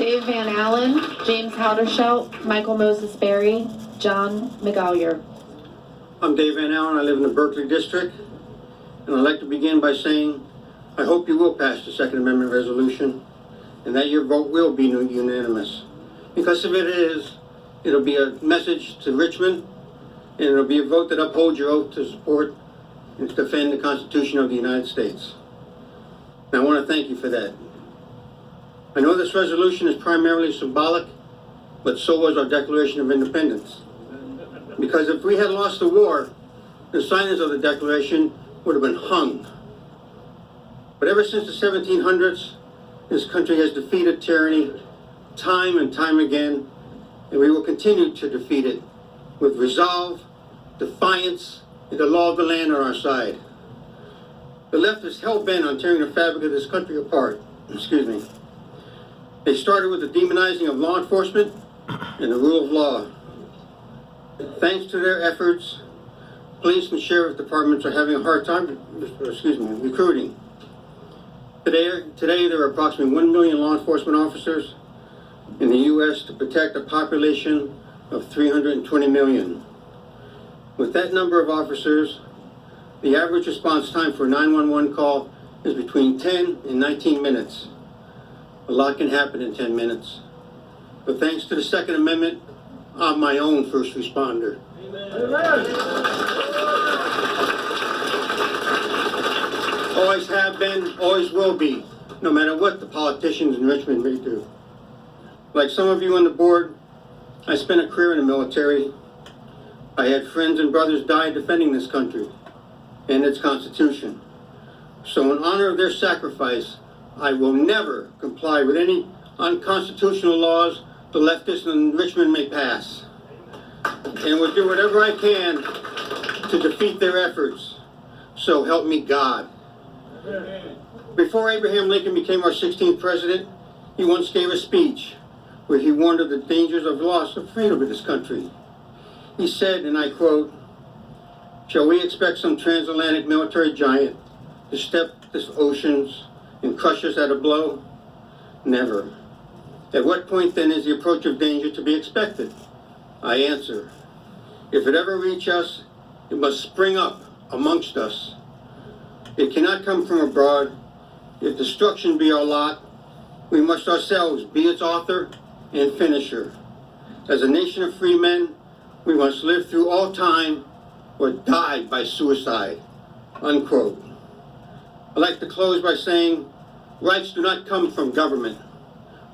Dave Van Allen, James Houdershout, Michael Moses Berry, John McGallier. I'm Dave Van Allen. I live in the Berkeley District, and I'd like to begin by saying I hope you will pass the Second Amendment resolution and that your vote will be unanimous. Because if it is, it'll be a message to Richmond, and it'll be a vote that upholds your oath to support and to defend the Constitution of the United States. And I want to thank you for that. I know this resolution is primarily symbolic, but so was our Declaration of Independence. Because if we had lost the war, the signers of the Declaration would have been hung. But ever since the 1700s, this country has defeated tyranny time and time again, and we will continue to defeat it with resolve, defiance, and the law of the land on our side. The left is hell-bent on tearing the fabric of this country apart. Excuse me. They started with the demonizing of law enforcement and the rule of law. Thanks to their efforts, police and sheriff departments are having a hard time recruiting. Today there are approximately 1 million law enforcement officers in the U.S. to protect a population of 320 million. With that number of officers, the average response time for a 911 call is between 10 and 19 minutes. A lot can happen in 10 minutes. But thanks to the Second Amendment, I'm my own first responder. Always have been, always will be, no matter what the politicians in Richmond may do. Like some of you on the board, I spent a career in the military. I had friends and brothers die defending this country and its Constitution. So in honor of their sacrifice, I will never comply with any unconstitutional laws the leftists in Richmond may pass, and will do whatever I can to defeat their efforts. So help me God. Before Abraham Lincoln became our 16th president, he once gave a speech where he warned of the dangers of loss of freedom in this country. He said, and I quote, "Shall we expect some transatlantic military giant to step the oceans and crush us at a blow? Never. At what point then is the approach of danger to be expected? I answer, if it ever reach us, it must spring up amongst us. It cannot come from abroad. If destruction be our lot, we must ourselves be its author and finisher. As a nation of free men, we must live through all time or die by suicide." Unquote. I'd like to close by saying, rights do not come from government.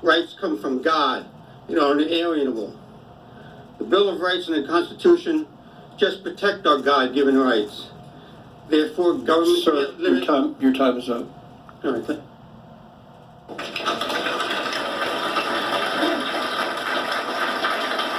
Rights come from God and are inalienable. The Bill of Rights and the Constitution just protect our God-given rights. Therefore, government Sir, can't limit... your time is up. All right,